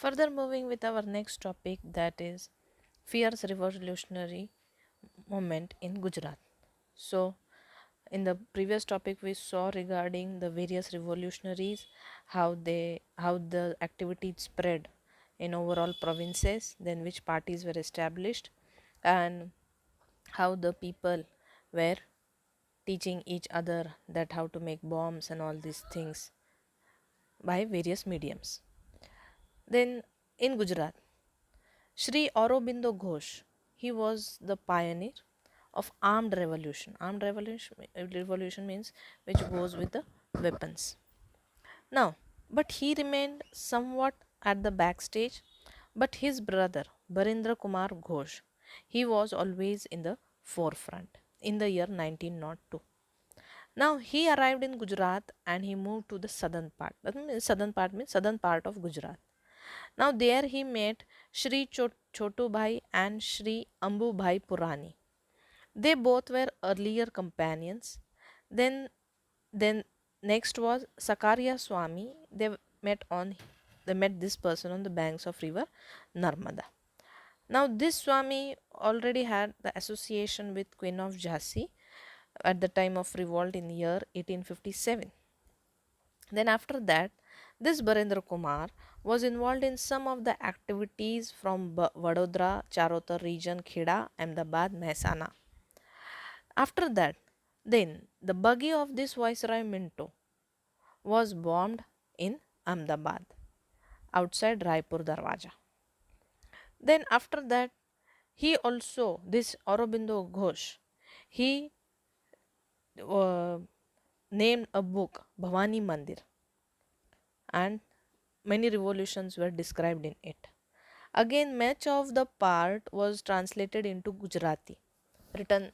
Further moving with our next topic, that is fierce revolutionary movement in Gujarat. So in the previous topic we saw regarding the various revolutionaries, how the activity spread in overall provinces, then which parties were established, and how the people were teaching each other that how to make bombs and all these things by various mediums. Then in Gujarat, Sri Aurobindo Ghosh, he was the pioneer of armed revolution. Revolution means which goes with the weapons. Now, but he remained somewhat at the backstage. But his brother Barindra Kumar Ghosh, he was always in the forefront in the year 1902. Now he arrived in Gujarat and he moved to the southern part. That means southern part of Gujarat. Now there he met Shri Chotu Bhai and Shri Ambu Bhai Purani. They both were earlier companions. Then then next was Sakarya Swami. They met this person on the banks of river Narmada. Now this Swami already had the association with Queen of Jhansi at the time of revolt in the year 1857. Then after that, this Barendra Kumar was involved in some of the activities from Vadodara, Charotar region, Kheda, Ahmedabad, Mehsana. After that, then the buggy of this Viceroy Minto was bombed in Ahmedabad outside Raipur Darwaja. Then after that, he also, this Aurobindo Ghosh, he uh, named a book Bhavani Mandir, and many revolutions were described in it. Again, much of the part was translated into Gujarati. Written,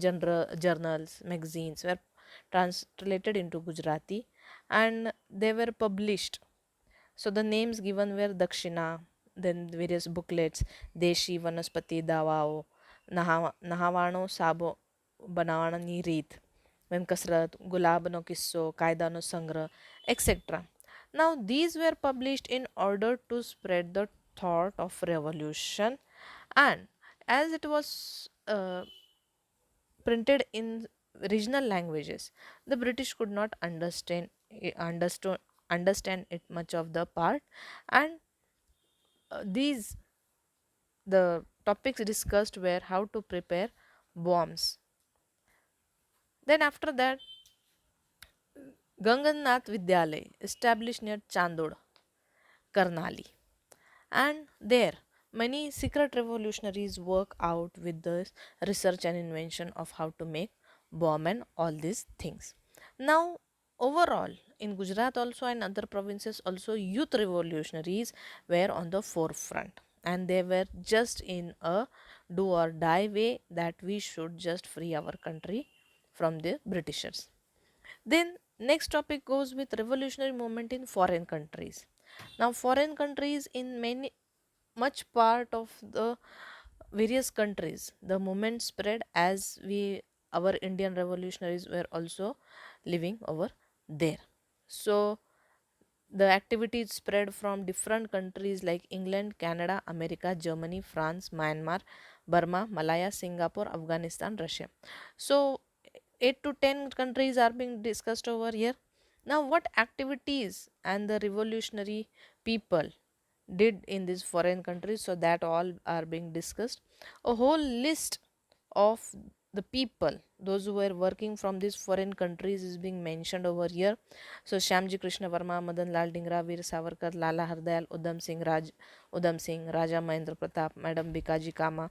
journals, magazines were translated into Gujarati and they were published. So the names given were Dakshina, then various booklets, Deshi Vanaspati Davao, Nahavano Sabo Banawanani Reet, then Kasrat, Gulabno Kisso, Kaidano Sangra, etc. Now these were published in order to spread the thought of revolution, and as it was printed in regional languages, the British could not understand it much of the part, and these the topics discussed were how to prepare bombs. Then after that, Gangannath Vidyalay established near Chandod, Karnali, and there many secret revolutionaries work out with the research and invention of how to make bomb and all these things. Now overall in Gujarat also and other provinces also, youth revolutionaries were on the forefront, and they were just in a do or die way that we should just free our country from the Britishers. Then next topic goes with revolutionary movement in foreign countries. Now foreign countries, in many much part of the various countries, the movement spread as we our Indian revolutionaries were also living over there. So the activities spread from different countries like England, Canada, America, Germany, France, Myanmar, Burma, Malaya, Singapore, Afghanistan, Russia. So 8 to 10 countries are being discussed over here. Now what activities and the revolutionary people did in these foreign countries, so that all are being discussed. A whole list of the people, those who were working from these foreign countries, is being mentioned over here. So Shyamji Krishna Verma, Madan Lal Dhingra, Veer Savarkar, Lala Hardayal, Udham Singh, Raja Mahendra Pratap, Madam Bikaji Kama,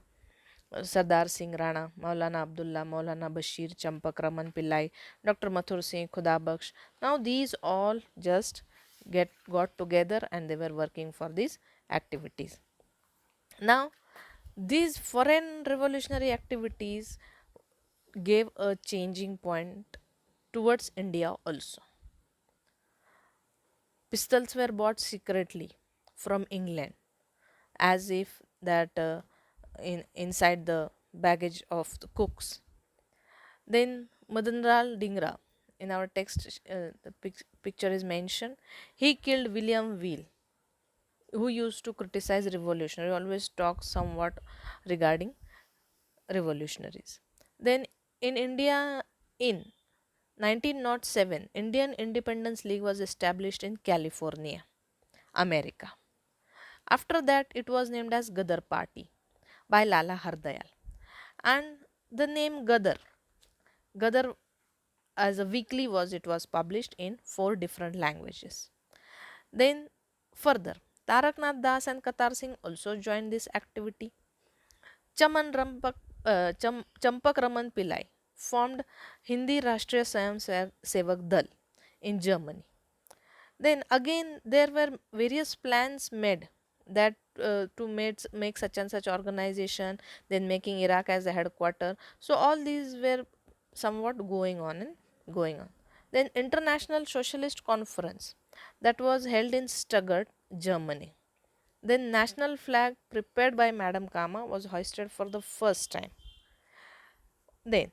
Sardar Singh Rana, Maulana Abdullah, Maulana Bashir, Champak Raman Pillai, Dr. Mathur Singh, Khuda Baksh. Now these all just got together and they were working for these activities. Now these foreign revolutionary activities gave a changing point towards India also. Pistols were bought secretly from England, as if that inside the baggage of the cooks. Then Madanlal Dhingra, in our text, the picture is mentioned. He killed William Wheel. who used to criticize revolutionary always talk somewhat regarding revolutionaries. Then in India, in 1907, Indian Independence League was established in California, America. After that, it was named as Gadar Party by Lala Hardayal. And the name Gadar as a weekly was published in four different languages. Then further, Taraknath Das and Katar Singh also joined this activity. Champak Raman Pillai formed Hindi Rashtriya Sevak Dal in Germany. Then again, there were various plans made that to make such and such organization, then making Iraq as a headquarter. So all these were somewhat going on. Then International Socialist Conference that was held in Stuttgart, Germany. Then national flag prepared by Madam Kama was hoisted for the first time. Then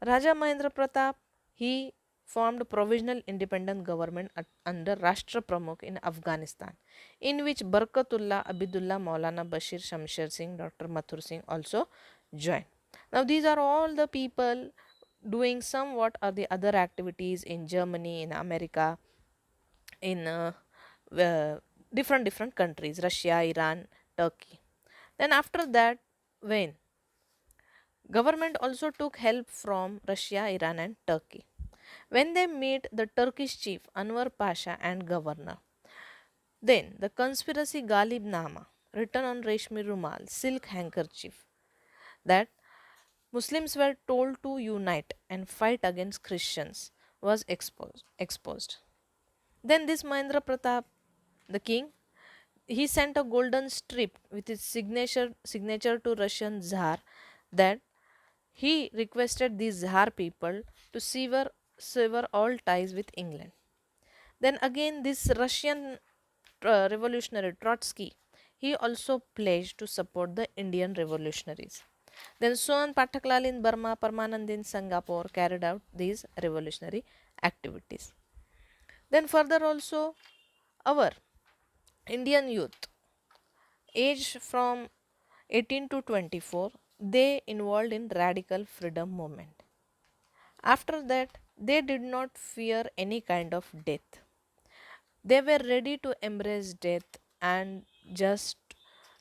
Raja Mahendra Pratap, he formed provisional independent government under Rashtra Pramukh in Afghanistan, in which Barkatullah, Abidullah, Maulana Bashir, Shamsher Singh, Dr. Mathur Singh also joined. Now these are all the people doing somewhat or the other activities in Germany, in America, in uh, different countries, Russia, Iran, Turkey. Then after that, when government also took help from Russia, Iran and Turkey. When they meet the Turkish chief Anwar Pasha and governor, then the conspiracy Ghalib Nama, written on Reshmi Rumal, silk handkerchief, that Muslims were told to unite and fight against Christians was exposed. Then this Mahendra Pratap, the king, he sent a golden strip with his signature to Russian Tsar, that he requested the Tsar people to sever all ties with England. Then again, this Russian revolutionary Trotsky, he also pledged to support the Indian revolutionaries. Then Sohan Pataklal in Burma, Parmanand in Singapore carried out these revolutionary activities. Then further also, our Indian youth, aged from 18 to 24, they involved in radical freedom movement. After that, they did not fear any kind of death. They were ready to embrace death and just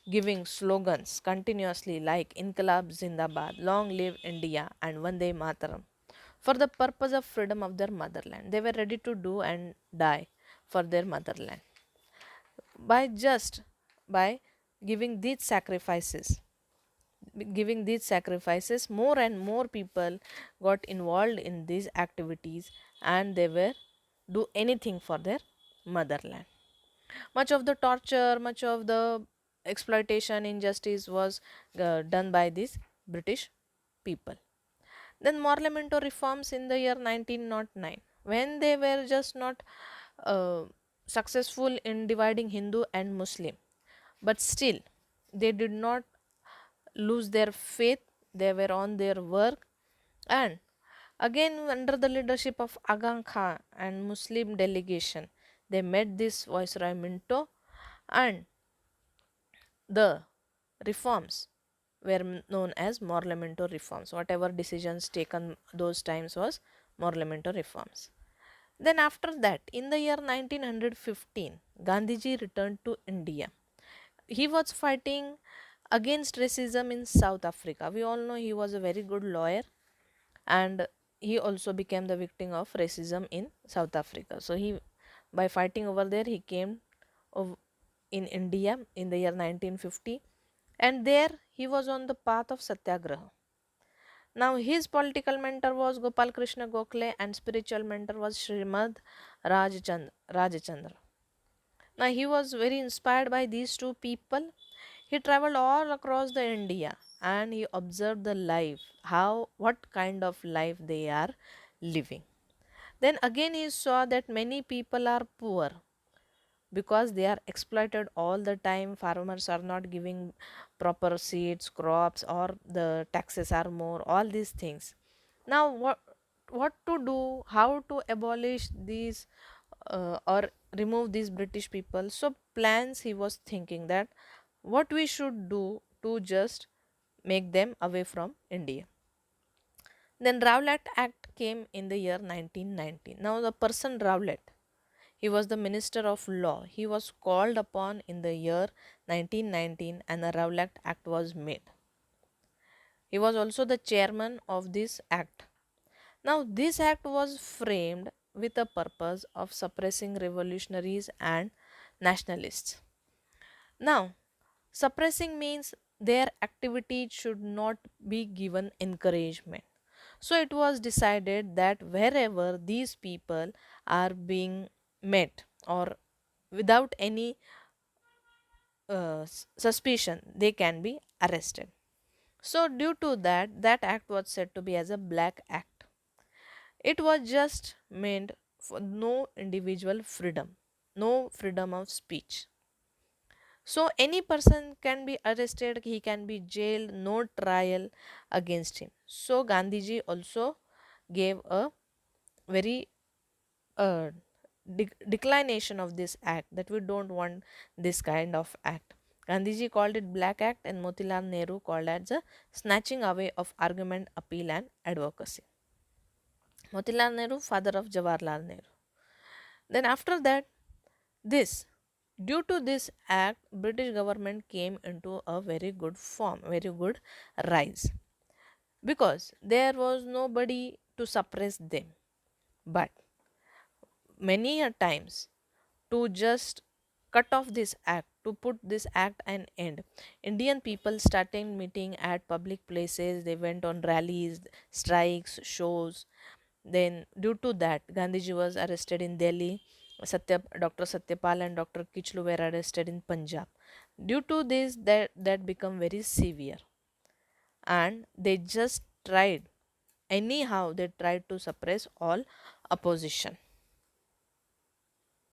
giving slogans continuously like Inqilab Zindabad, Long Live India, and Vande Mataram for the purpose of freedom of their motherland. They were ready to do and die for their motherland. By giving these sacrifices, more and more people got involved in these activities, and they were do anything for their motherland. Much of the torture, much of the exploitation, injustice was done by these British people. Then Morlamento reforms in the year 1909, when they were just not uh, successful in dividing Hindu and Muslim, but still they did not lose their faith, they were on their work, and again under the leadership of Aga Khan and Muslim delegation, they met this Viceroy Minto, and the reforms were known as Morlamento reforms. Whatever decisions taken those times was Morlamento reforms. Then after that, in the year 1915, Gandhiji returned to India. He was fighting against racism in South Africa. We all know he was a very good lawyer, and he also became the victim of racism in South Africa. So he, by fighting over there, he came in India in the year 1950, and there he was on the path of Satyagraha. Now his political mentor was Gopal Krishna Gokhale and spiritual mentor was Srimad Rajchandra. Now he was very inspired by these two people. He traveled all across the India and he observed the life, how what kind of life they are living. Then again he saw that many people are poor because they are exploited all the time. Farmers are not giving proper seeds, crops, or the taxes are more, all these things. Now what to do, how to abolish these or remove these British people. So plans he was thinking that what we should do to just make them away from India. Then Rowlatt Act came in the year 1919. Now the person Rowlatt, he was the Minister of Law. He was called upon in the year 1919 and the Rowlatt Act was made. He was also the chairman of this act. Now, this act was framed with the purpose of suppressing revolutionaries and nationalists. Now, suppressing means their activity should not be given encouragement. So, it was decided that wherever these people are being met or without any suspicion, they can be arrested. So, due to that, that act was said to be as a black act. It was just meant for no individual freedom, no freedom of speech. So any person can be arrested, he can be jailed, no trial against him. So Gandhiji also gave a very declination of this act, that we don't want this kind of act. Gandhiji called it Black Act and Motilal Nehru called it the snatching away of argument, appeal and advocacy. Motilal Nehru, father of Jawaharlal Nehru. Then after that, this due to this act, British government came into a very good form, very good rise, because there was nobody to suppress them. But many a times, to just cut off this act, to put this act an end, Indian people started meeting at public places. They went on rallies, strikes, shows. Then due to that, Gandhiji was arrested in Delhi. Dr. Satyapal and Dr. Kichlu were arrested in Punjab. Due to this, that become very severe, and they tried to suppress all opposition.